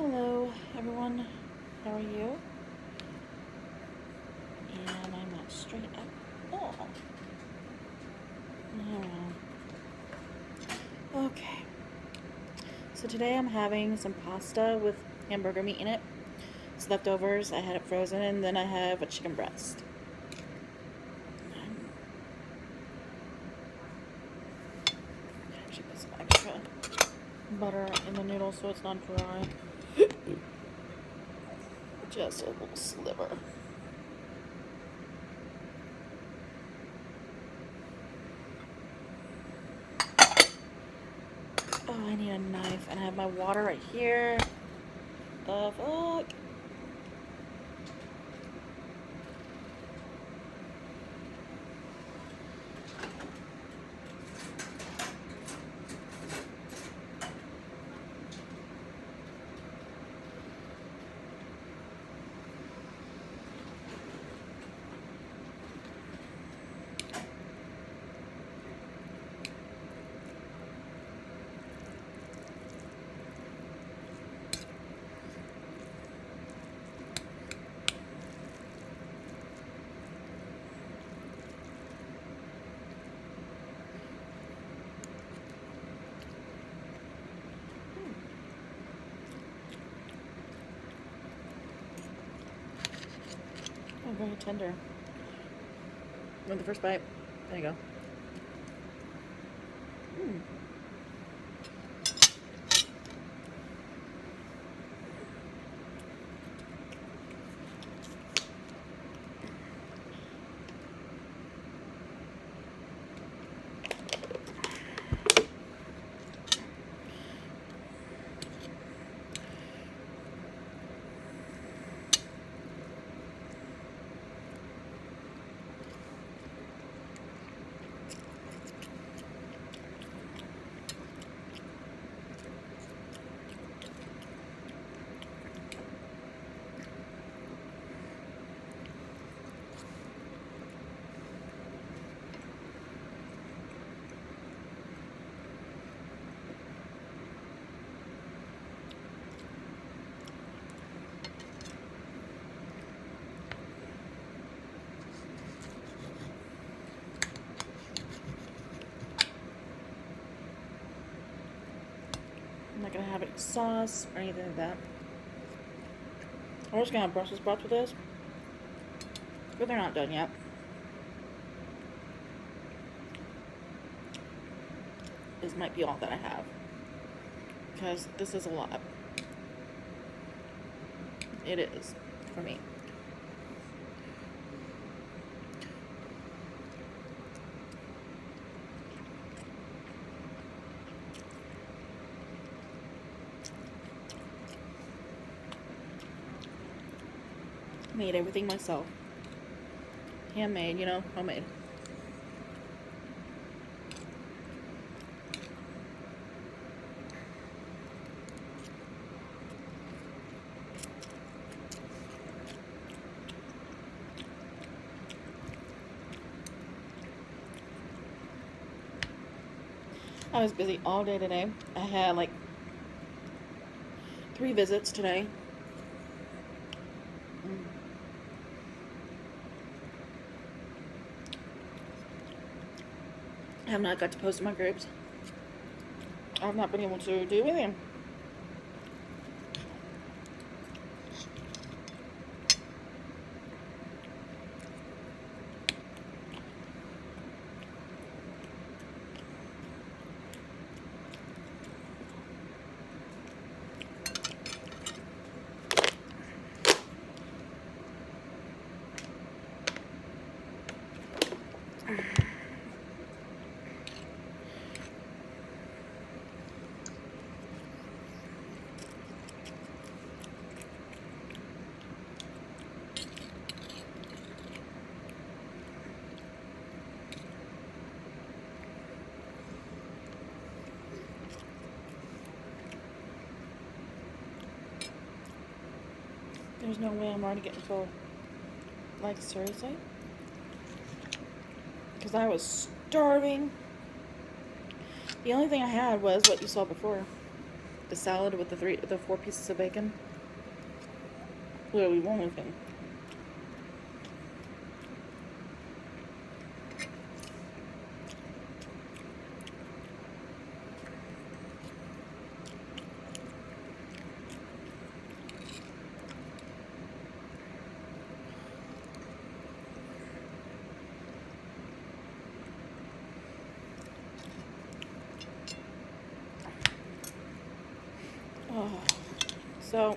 Hello, everyone. How are you? And I'm not straight at all. Okay. So today I'm having some pasta with hamburger meat in it. It's leftovers. I had it frozen, and then I have a chicken breast. Actually put some extra butter in the noodle so it's not dry. Just a little sliver. Oh, I need a knife, and I have my water right here. The fuck? Oh, very tender. With the first bite. There you go. I'm not gonna have any sauce or anything like that. We're just gonna have Brussels sprouts with this, but they're not done yet. This might be all that I have, because this is a lot. It is, for me. Made everything myself. Handmade, homemade. I was busy all day today. I had like 3 visits today. I have not got to post in my groups. I've not been able to do anything. There's no way I'm already getting full. Like, seriously? Because I was starving. The only thing I had was what you saw before. The salad with the 4 pieces of bacon. Literally one thing. Oh. So,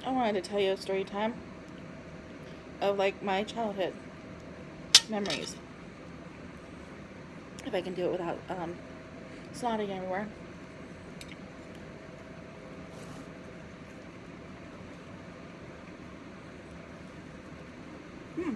I wanted to tell you a story time of like my childhood memories. If I can do it without snotting everywhere. Hmm.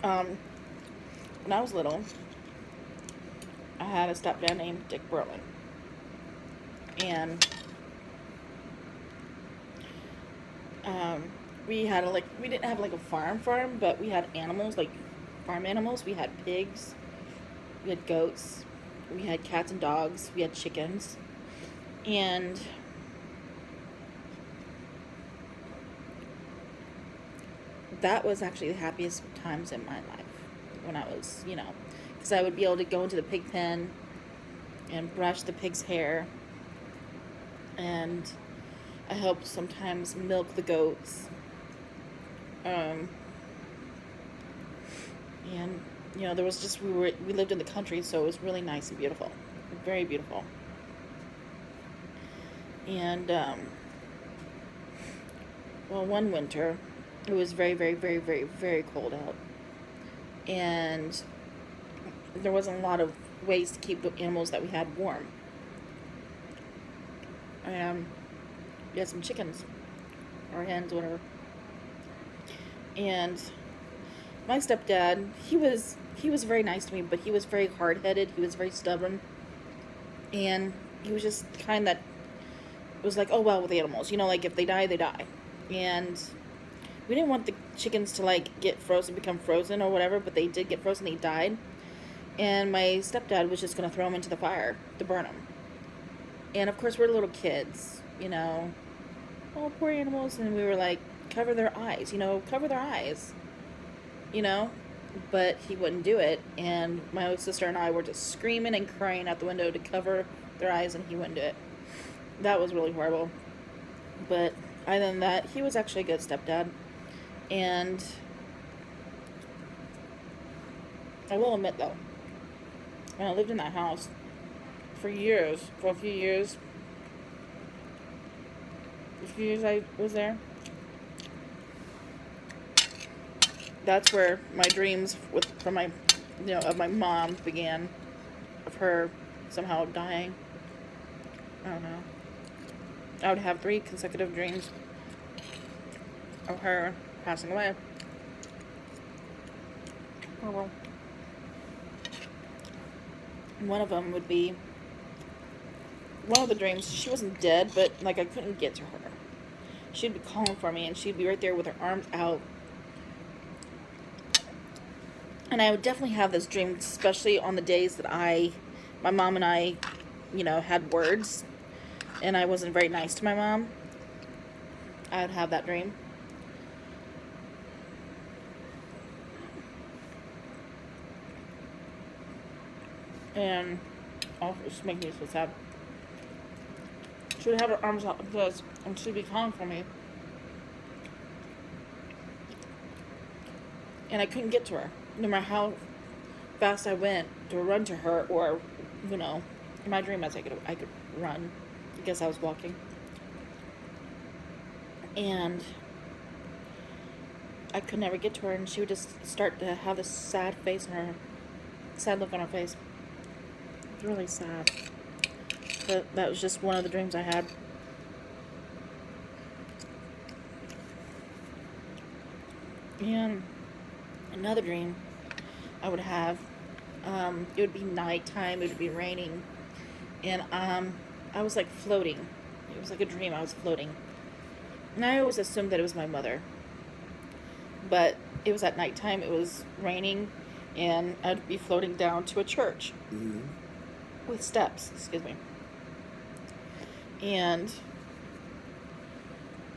Wow. When I was little, I had a stepdad named Dick Berlin. And we didn't have like a farm, but we had animals, like farm animals. We had pigs, we had goats, we had cats and dogs, we had chickens. And that was actually the happiest times in my life when I was, because I would be able to go into the pig pen and brush the pig's hair, and I helped sometimes milk the goats. And there was just we lived in the country, so it was really nice and beautiful, very beautiful. And one winter it was very, very, very, very, very cold out, and there wasn't a lot of ways to keep the animals that we had warm. We had some chickens or hens, whatever. And my stepdad, he was very nice to me, but he was very hard-headed. He was very stubborn, and he was just the kind that was like, oh well, with the animals, like if they die, they die. And we didn't want the chickens to like get frozen, become frozen or whatever, but they did get frozen. They died, and my stepdad was just gonna throw them into the fire to burn them. And of course, we're little kids, oh, poor animals, and we were like, cover their eyes, cover their eyes, but he wouldn't do it, and my sister and I were just screaming and crying out the window to cover their eyes, and he wouldn't do it. That was really horrible. But other than that, he was actually a good stepdad. And I will admit, though, when I lived in that house for a few years I was there, that's where my dreams of my mom began, of her somehow dying. I don't know. I would have 3 consecutive dreams of her passing away. Oh well. One of them would be, one of the dreams, she wasn't dead, but like I couldn't get to her. She'd be calling for me, and she'd be right there with her arms out. And I would definitely have this dream, especially on the days that my mom and I, had words, and I wasn't very nice to my mom. I would have that dream. And Oh, it's just making me so sad. She would have her arms out like this, and she'd be calling for me. And I couldn't get to her, no matter how fast I went to run to her, or, in my dream I could run. I guess I was walking. And I could never get to her, and she would just start to have this sad look on her face. It was really sad. But that was just one of the dreams I had. And another dream I would have, it would be nighttime, it would be raining, and I was like floating. It was like a dream, I was floating. And I always assumed that it was my mother. But it was at nighttime, it was raining, and I'd be floating down to a church. Mm-hmm. With steps, excuse me. And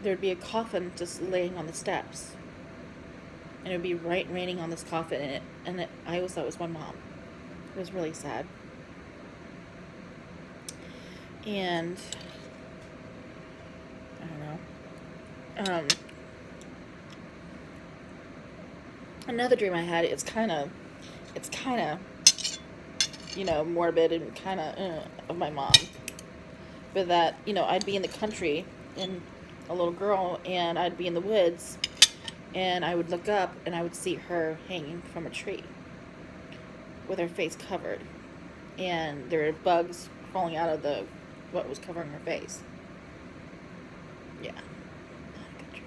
there'd be a coffin just laying on the steps. And it would be raining on this coffin, and I always thought it was my mom. It was really sad. And I don't know. Another dream I had, it's kind of, morbid and kind of my mom. But that, I'd be in the country, and a little girl, and I'd be in the woods, and I would look up, and I would see her hanging from a tree with her face covered. And there were bugs crawling out of what was covering her face. Yeah. Not a good dream.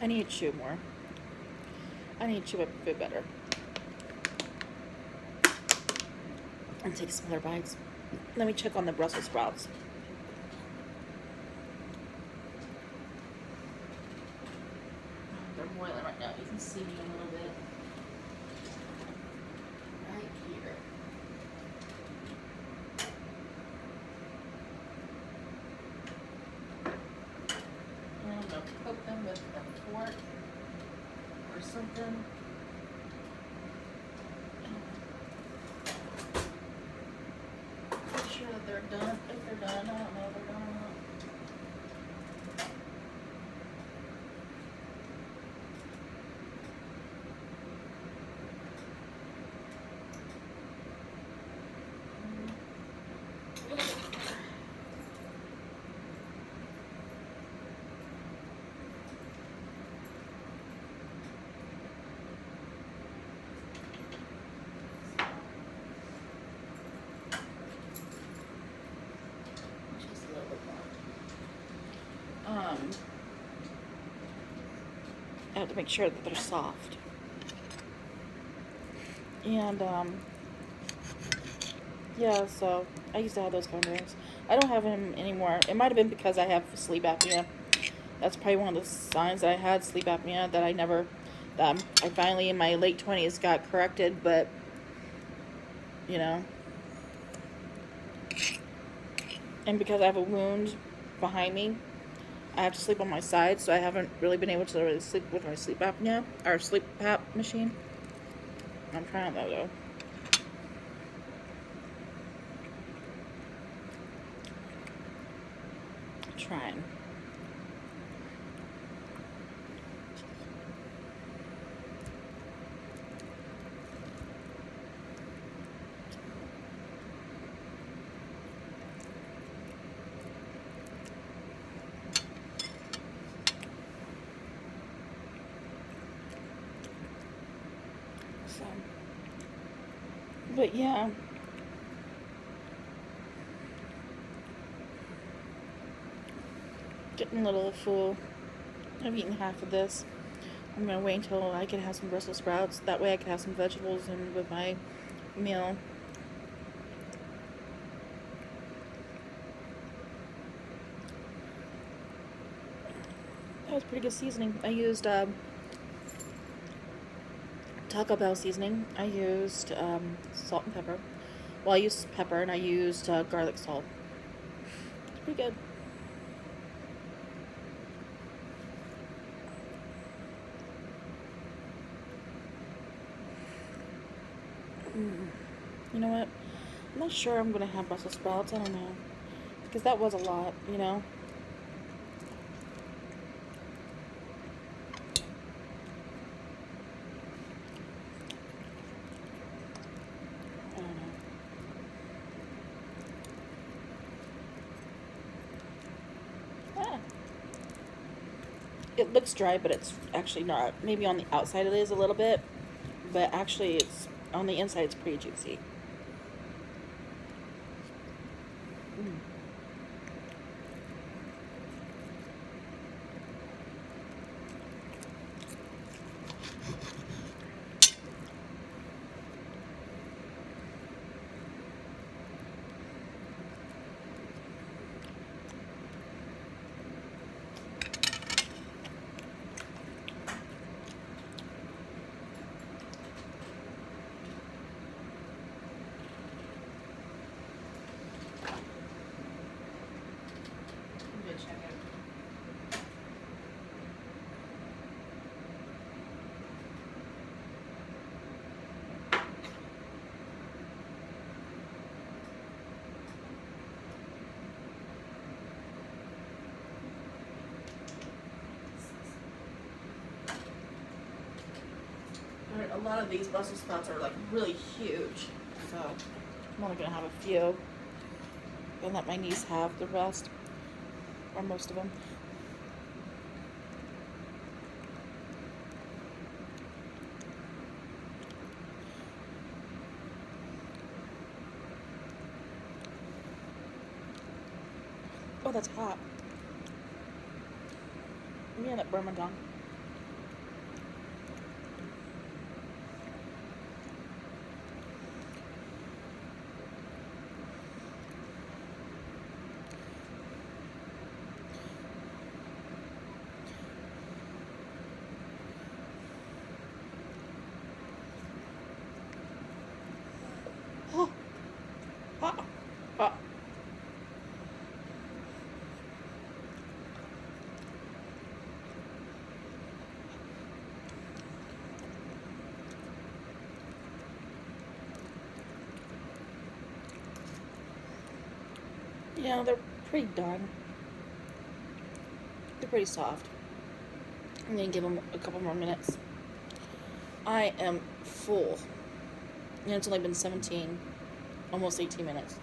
I need to chew more. I need to chew a bit better. And take smaller bites. Let me check on the Brussels sprouts. They're boiling right now. You can see me a little bit. Right here. And I'm going to poke them with a fork or something. Make sure that they're done. If they're done, I don't know if they're done or not. I have to make sure that they're soft. And, yeah, so I used to have those kind of dreams. I don't have them anymore. It might have been because I have sleep apnea. That's probably one of the signs that I had sleep apnea that I finally in my late 20s got corrected, but, and because I have a wound behind me, I have to sleep on my side, so I haven't really been able to really sleep with my sleep apnea, or sleep pap machine. I'm trying that though. Trying. But yeah, getting a little full. I've eaten half of this. I'm gonna wait until I can have some Brussels sprouts. That way I can have some vegetables and with my meal. That was pretty good seasoning. I used Taco Bell seasoning. I used salt and pepper. Well, I used pepper and I used garlic salt. It's pretty good. You know what? I'm not sure I'm going to have Brussels sprouts. I don't know. Because that was a lot, you know? I don't know. Ah. It looks dry, but it's actually not. Maybe on the outside it is a little bit, but actually it's on the inside it's pretty juicy. Mm. I'm gonna check it. A lot of these Brussels sprouts are like really huge, so I'm only gonna have a few and let my niece have the rest or most of them. Oh, that's hot. Let me end up burn my tongue. Oh, hot, hot. Yeah, they're pretty done. They're pretty soft. I'm gonna give them a couple more minutes. I am full. And it's only been 17, almost 18 minutes.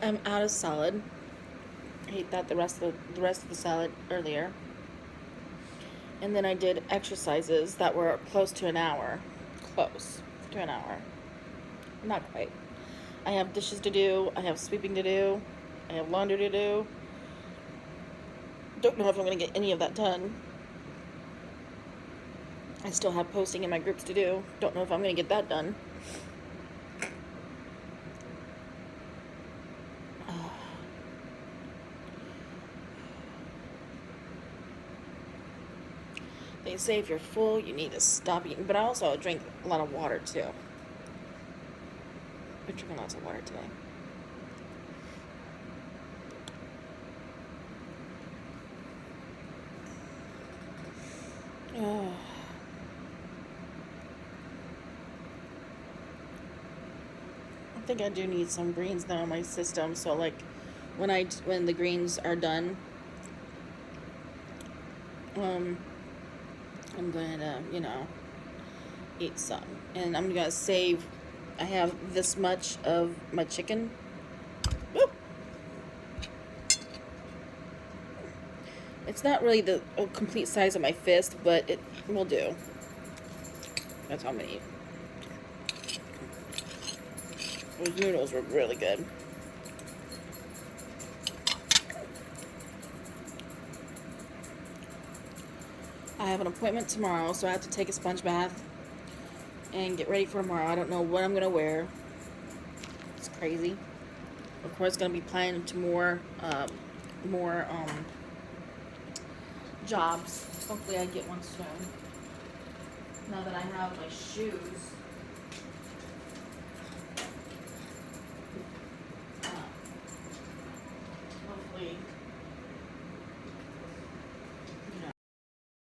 I'm out of salad. I ate that the rest of the salad earlier. And then I did exercises that were close to an hour. Close to an hour. Not quite. I have dishes to do. I have sweeping to do. I have laundry to do. Don't know if I'm going to get any of that done. I still have posting in my groups to do. Don't know if I'm going to get that done. They say if you're full, you need to stop eating. But I also drink a lot of water, too. I've been drinking lots of water today. Oh. I think I do need some greens now in my system. So, like, when the greens are done, I'm going to, eat some. And I'm going to save, I have this much of my chicken. Woo! It's not really the complete size of my fist, but it will do. That's how I'm going to eat. Those noodles were really good. I have an appointment tomorrow, so I have to take a sponge bath and get ready for tomorrow. I don't know what I'm going to wear. It's crazy. Of course, going to be applying to more jobs. Hopefully I get one soon. Now that I have my shoes. Bye.